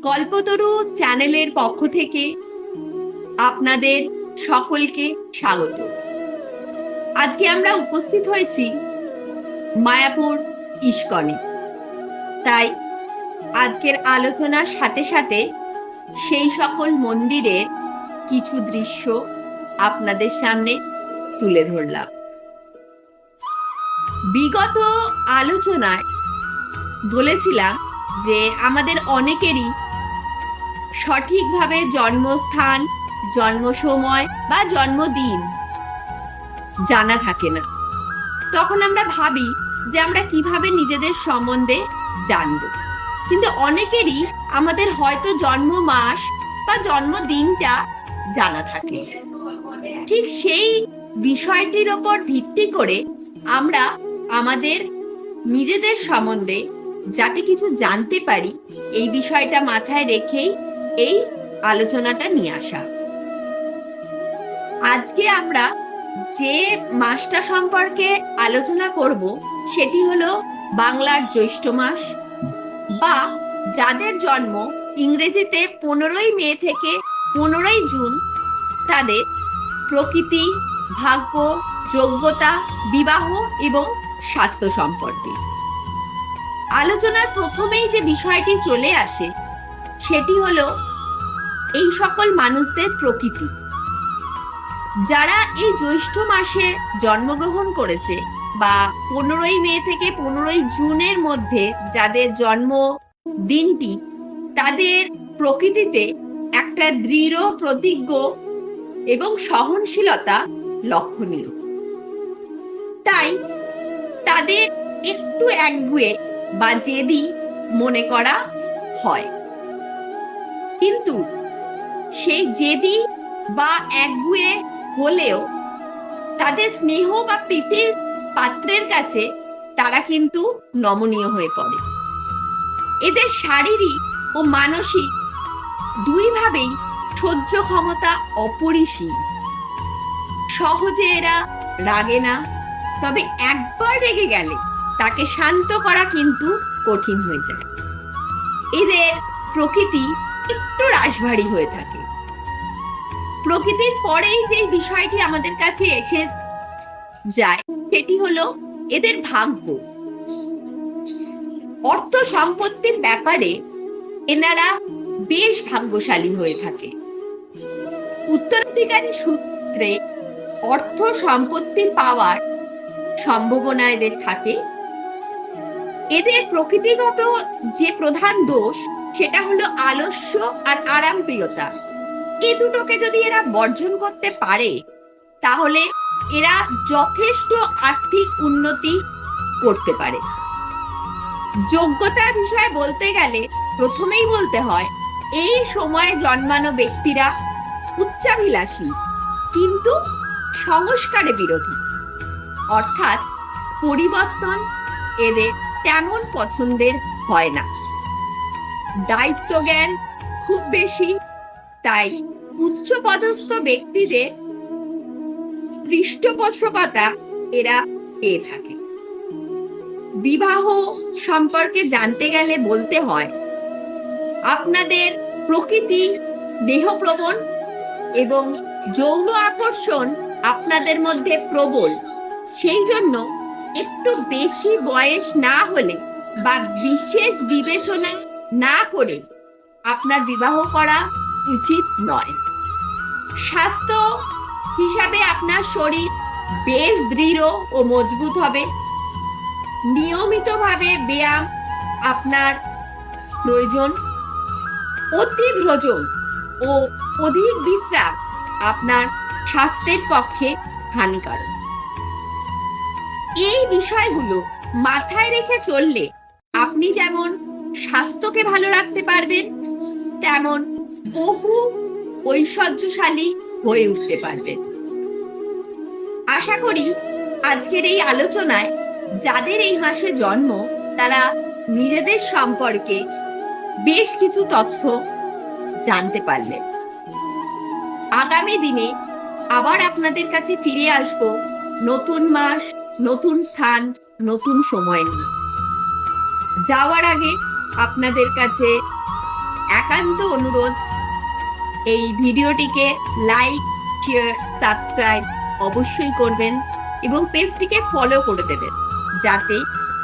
কল্পতরু চ্যানেলের পক্ষ থেকে আপনাদের সকলকে স্বাগত। আজকে আমরা উপস্থিত হয়েছি মায়াপুর ইস্কনে। তাই আজকের আলোচনার সাথে সাথে সেই সকল মন্দিরের কিছু দৃশ্য আপনাদের সামনে তুলে ধরলাম। বিগত আলোচনায় বলেছিলাম যে আমাদের অনেকেরই সঠিকভাবে জন্মস্থান, জন্ম সময় বা জন্মদিন জানা থাকে না। তখন আমরা ভাবি যে আমরা কিভাবে নিজেদের সম্বন্ধে জানব, কিন্তু অনেকেরই আমাদের হয়তো জন্ম মাস বা জন্মদিনটা জানা থাকে। ঠিক সেই বিষয়টির ওপর ভিত্তি করে আমরা আমাদের নিজেদের সম্বন্ধে যাতে কিছু জানতে পারি, এই বিষয়টা মাথায় রেখেই এই আলোচনাটা নিয়ে আসা। আজকে আমরা যে মাসটা সম্পর্কে আলোচনা করব সেটি হলো বাংলার জ্যৈষ্ঠ মাস, বা যাদের জন্ম ইংরেজিতে 15ই মে থেকে 15ই জুন, তাদের প্রকৃতি, ভাগ্য, যোগ্যতা, বিবাহ এবং স্বাস্থ্য সম্পর্কে আলোচনার প্রথমেই যে বিষয়টি চলে আসে সেটি হলো এই সকল মানুষদের প্রকৃতি। যারা এই জ্যৈষ্ঠ মাসে জন্মগ্রহণ করেছে বা 15ই মে থেকে 15ই জুনের মধ্যে যাদের জন্ম দিনটি, তাদের প্রকৃতিতে একটা দৃঢ় প্রতিজ্ঞ এবং সহনশীলতা লক্ষণীয়। তাই তাদের একটু একগুঁয়ে বা জেদি মনে করা হয়, কিন্তু সেই জেদি বা একগুঁয়ে হলেও তাদের স্নেহ বা প্রীতির পাত্রের কাছে তারা কিন্তু নমনীয় হয়ে পড়ে। এদের শারীরিক ও মানসিক দুইভাবেই সহ্য ক্ষমতা অপরিসীম। সহজে এরা রাগে না, তবে একবার রেগে গেলে তাকে শান্ত করা কিন্তু কঠিন হয়ে যায়। এদের প্রকৃতি একটু রাশভারী হয়ে থাকে। প্রকৃতির পরেই যে বিষয়টি আমাদের কাছে এসে যায় সেটি হলো এদের ভাগ্য। অর্থ সম্পত্তির ব্যাপারে এনারা বেশ ভাগ্যশালী হয়ে থাকে। উত্তরাধিকারী সূত্রে অর্থ সম্পত্তি পাওয়ার সম্ভাবনা এদের থাকে। এদের প্রকৃতিগত যে প্রধান দোষ সেটা হলো আলস্য আর আরামপ্রিয়তা। এই দুটোকে যদি এরা বর্জন করতে পারে তাহলে এরা যথেষ্ট আর্থিক উন্নতি করতে পারে। যোগ্যতার বিষয়ে বলতে গেলে প্রথমেই বলতে হয় এই সময়ে জন্মানো ব্যক্তিরা উচ্চাভিলাষী কিন্তু সংস্কারে বিরোধী, অর্থাৎ পরিবর্তন এদের তেমন পছন্দের হয় না। দায়িত্ব জ্ঞান খুব বেশি, তাই উচ্চপদস্থ ব্যক্তিদের পৃষ্ঠপোষকতা এরা পেয়ে থাকে। বিবাহ সম্পর্কে জানতে গেলে বলতে হয় আপনাদের প্রকৃতি স্নেহপ্রবণ এবং যৌন আকর্ষণ আপনাদের মধ্যে প্রবল। সেই জন্য একটু বেশি বয়স না হলে বা বিশেষ বিবেচনা না করে আপনার বিবাহ করা উচিত নয়। স্বাস্থ্য হিসাবে আপনার শরীর বেশ দৃঢ় ও মজবুত হবে। নিয়মিতভাবে ব্যায়াম আপনার প্রয়োজন। অতি ভোজন ও অধিক বিশ্রাম আপনার স্বাস্থ্যের পক্ষে হানিকারক। এই বিষয়গুলো মাথায় রেখে চললে আপনি যেমন স্বাস্থ্যকে ভালো রাখতে পারবেন, তেমন বহু ঐশ্বর্যশালী হয়ে উঠতে পারবেন। আশা করি আজকের এই আলোচনায় যাদের এই মাসে জন্ম তারা নিজেদের সম্পর্কে বেশ কিছু তথ্য জানতে পারলেন। আগামী দিনে আবার আপনাদের কাছে ফিরে আসব নতুন মাস, নতুন স্থান, নতুন সময় নিয়ে। যাওয়ার আগে আপনাদের কাছে একান্ত অনুরোধ, এই ভিডিওটিকে লাইক, শেয়ার, সাবস্ক্রাইব অবশ্যই করবেন এবং পেজটিকে ফলো করে দেবেন, যাতে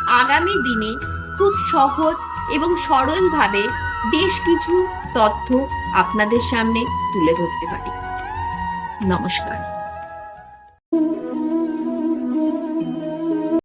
আগামী দিনে খুব সহজ এবং সরলভাবে বেশ কিছু তথ্য আপনাদের সামনে তুলে ধরতে পারি। নমস্কার।